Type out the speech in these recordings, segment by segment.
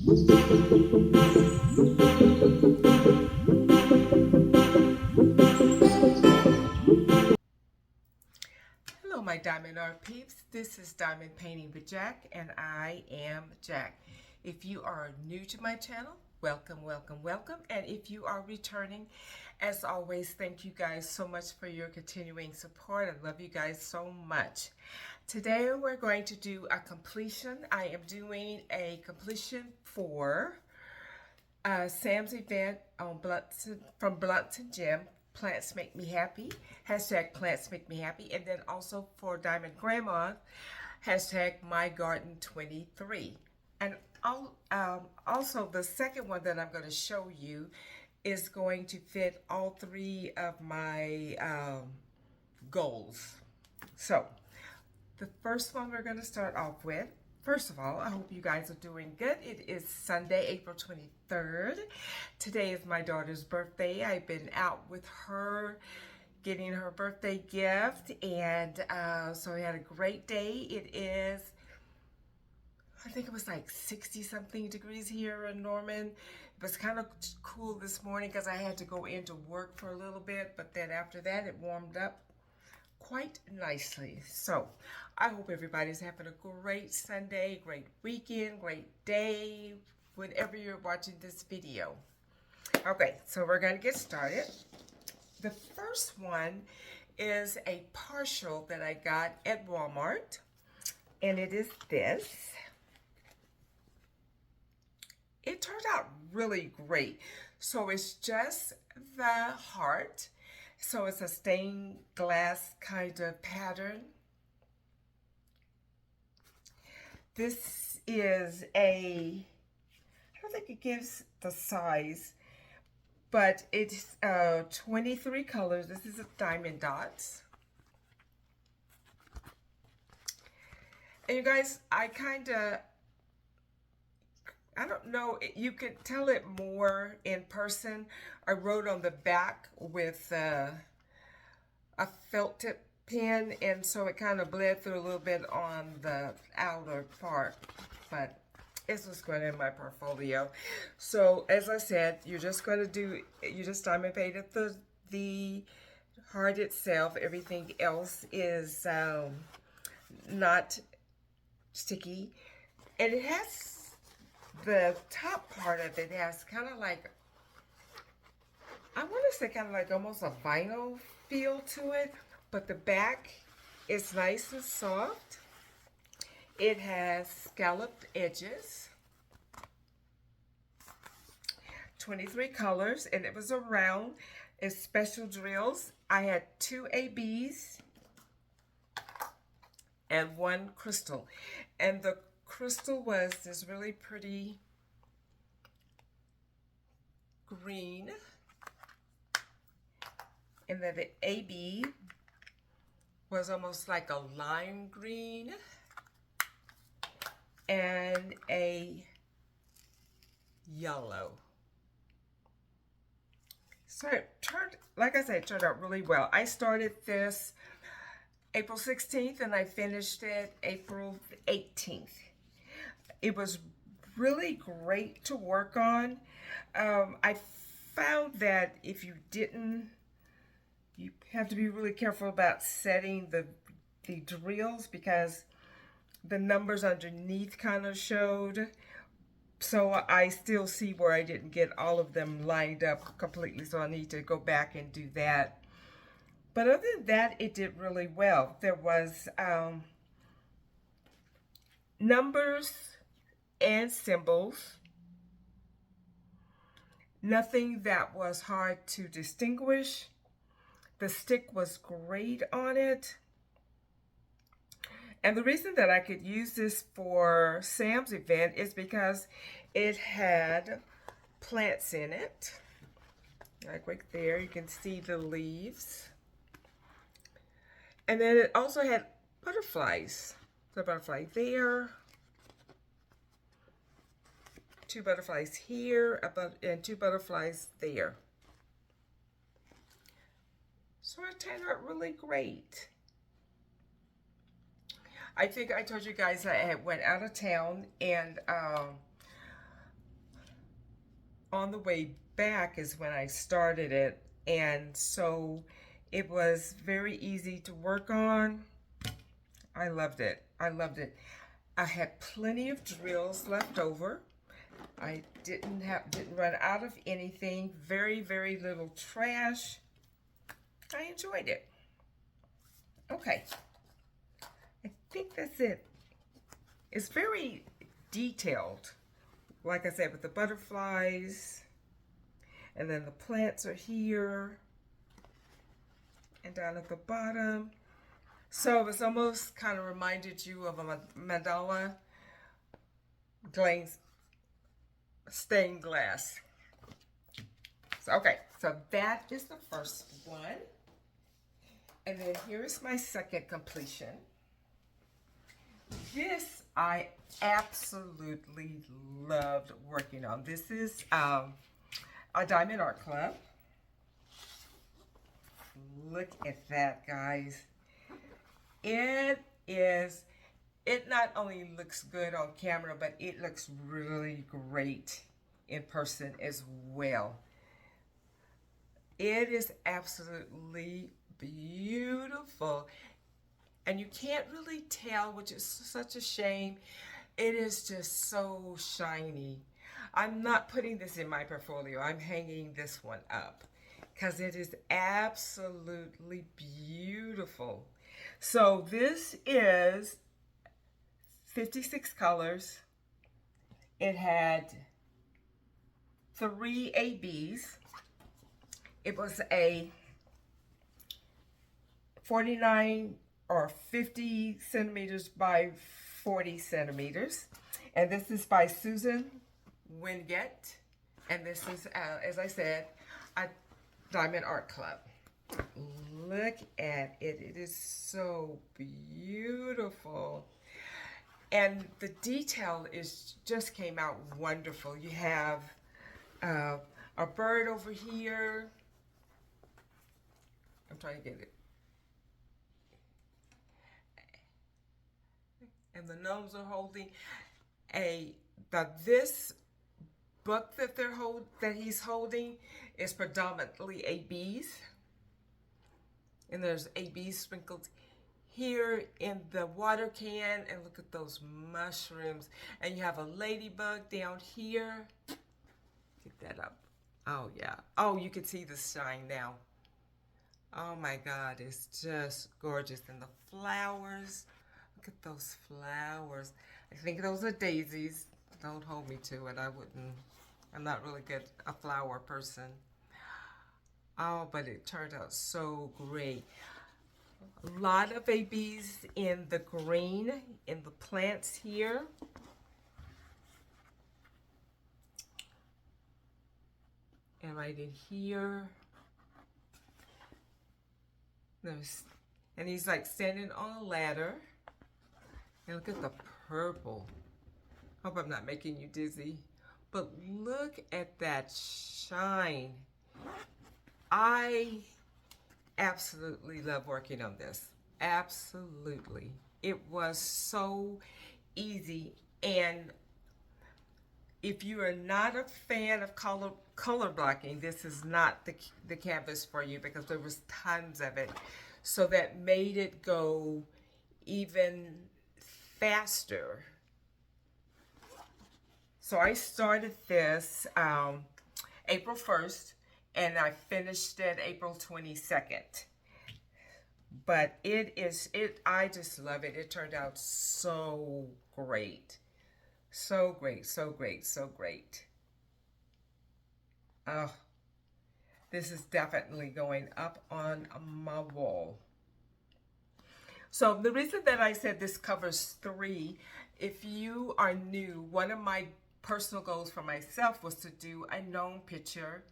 Hello, my diamond art peeps. This is Diamond Painting with Jack, and I am Jack. If you are new to my channel, welcome, welcome, welcome. And if you are returning, as always, thank you guys so much for your continuing support. I love you guys so much. Today we're going to do a completion. I am doing a completion for Sam's event on from Bluntz and Gem. Plants make me happy. Hashtag plants make me happy. And then also for Diamond Grandma, hashtag my garden 23. And also the second one that I'm going to show you is going to fit all three of my goals. So the first one we're going to start off with. First of all, I hope you guys are doing good. It is Sunday, April 23rd. Today is my daughter's birthday. I've been out with her getting her birthday gift, and so we had a great day. It is, I think it was like 60-something degrees here in Norman. It was kind of cool this morning because I had to go into work for a little bit, but then after that it warmed up quite nicely. So I hope everybody's having a great Sunday, great weekend, great day, whenever you're watching this video. Okay, so we're going to get started. The first one is a partial that I got at Walmart, and it is this. It turned out really great. So it's just the heart. So it's a stained glass kind of pattern. This is I don't think it gives the size, but it's 23 colors. This is a diamond dots. And you guys, I don't know, you can tell it more in person. I wrote on the back with a felt tip pen, and so it kind of bled through a little bit on the outer part, but it's just going in my portfolio. So as I said, you just diamond painted the heart itself. Everything else is not sticky, and it has the top part of it has kind of like, I want to say kind of like almost a vinyl feel to it, but the back is nice and soft. It has scalloped edges, 23 colors, and it was a round. It's special drills. I had 2 ABs and 1 crystal, and the crystal was this really pretty green, and then the AB was almost like a lime green and a yellow. So it turned, like I said, it turned out really well. I started this April 16th and I finished it April 18th. It was really great to work on. I found that if you have to be really careful about setting the drills, because the numbers underneath kind of showed. So I still see where I didn't get all of them lined up completely, so I need to go back and do that. But other than that, it did really well. There was numbers and symbols. Nothing that was hard to distinguish. The stick was great on it. And the reason that I could use this for Sam's event is because it had plants in it. Like right there, you can see the leaves. And then it also had butterflies. The butterfly there. 2 butterflies here, and 2 butterflies there. So it turned out really great. I think I told you guys I went out of town, and on the way back is when I started it, and so it was very easy to work on. I loved it. I loved it. I had plenty of drills left over. I didn't run out of anything. Very, very little trash. I enjoyed it. Okay. I think that's it. It's very detailed. Like I said, with the butterflies. And then the plants are here. And down at the bottom. So it's almost kind of reminded you of a mandala glaze stained glass. So, okay, so that is the first one. And then here's my second completion. This I absolutely loved working on. This is a Diamond Art Club. Look at that, guys. It not only looks good on camera, but it looks really great in person as well. It is absolutely beautiful. And you can't really tell, which is such a shame. It is just so shiny. I'm not putting this in my portfolio. I'm hanging this one up because it is absolutely beautiful. So this is 56 colors. It had 3 ABs. It was a 49 or 50 centimeters by 40 centimeters. And this is by Susan Wingate. And this is, as I said, a Diamond Art Club. Look at it. It is so beautiful. And the detail just came out wonderful. You have a bird over here. I'm trying to get it. And the gnomes are holding this book that he's holding is predominantly ABs. And there's ABs sprinkled here in the water can. And look at those mushrooms. And you have a ladybug down here. Get that up. Oh, yeah. Oh, you can see the shine now. Oh, my God. It's just gorgeous. And the flowers. Look at those flowers. I think those are daisies. Don't hold me to it. I'm not really good a flower person. Oh, but it turned out so great. A lot of ABs in the green, in the plants here. And right in here. And he's like standing on a ladder. And look at the purple. Hope I'm not making you dizzy. But look at that shine. I absolutely love working on this. Absolutely. It was so easy. And if you are not a fan of color blocking, this is not the canvas for you because there was tons of it. So that made it go even faster. So I started this April 1st and I finished it April 22nd. But I just love it. It turned out so great. So great, so great, so great. Oh, this is definitely going up on my wall. So the reason that I said this covers 3, if you are new, one of my personal goals for myself was to do a gnome picture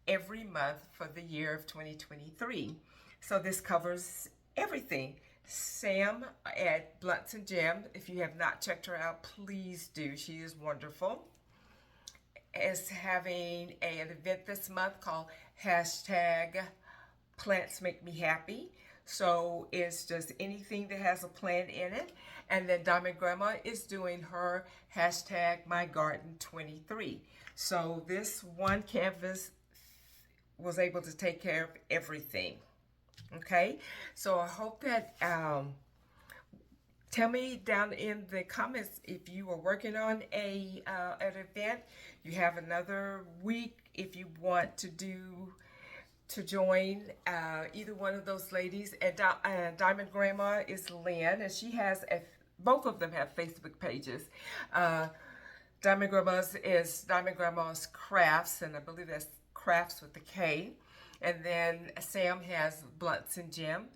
every month for the year of 2023. So this covers everything. Sam at Bluntz and Gem, if you have not checked her out, please do. She is wonderful. Is having an event this month called #PlantsMakeMeHappy. So it's just anything that has a plant in it. And then Diamond Grandma is doing her hashtag My Garden 23. So this one canvas was able to take care of everything. Okay, so I hope that tell me down in the comments if you are working on an event. You have another week if you want to join either one of those ladies. And Diamond Grandma is Lynn, and she has both of them have Facebook pages. Diamond Grandma's is Diamond Grandma's Crafts, and I believe that's Crafts with the K. And then Sam has Bluntz and Gem.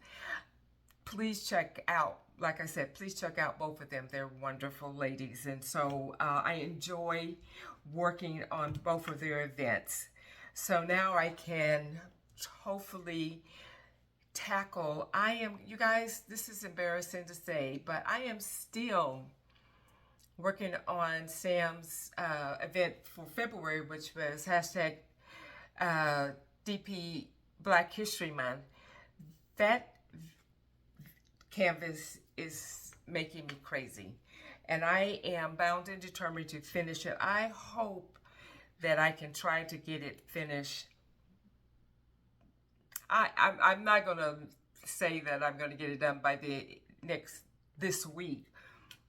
Please check out, like I said, please check out both of them. They're wonderful ladies. And so I enjoy working on both of their events. So now I can hopefully tackle, you guys, this is embarrassing to say, but I am still working on Sam's event for February, which was hashtag DP Black History Month. That canvas is making me crazy, and I am bound and determined to finish it. I hope that I can try to get it finished. I'm not going to say that I'm going to get it done by this week,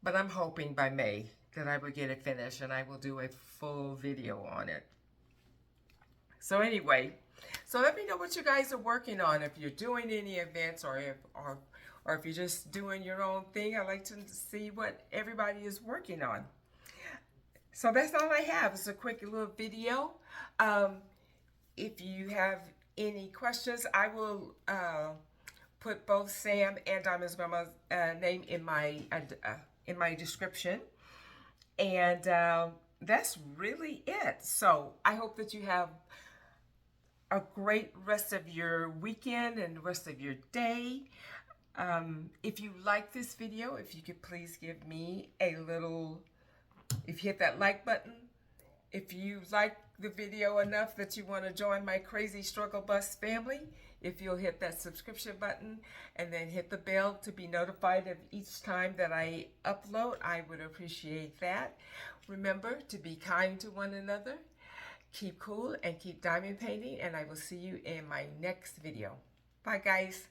but I'm hoping by May that I will get it finished, and I will do a full video on it. So anyway, so let me know what you guys are working on. If you're doing any events, or if you're just doing your own thing, I like to see what everybody is working on. So that's all I have. It's a quick little video. If you have any questions, I will put both Sam and Diamond's Grandma's name in my description. And that's really it. So I hope that you have a great rest of your weekend and the rest of your day. If you like this video, if you could please give me a little, if you hit that like button, if you like the video enough that you want to join my Crazy Struggle Bus family, if you'll hit that subscription button and then hit the bell to be notified of each time that I upload, I would appreciate that. Remember to be kind to one another, keep cool, and keep diamond painting, and I will see you in my next video. Bye, guys.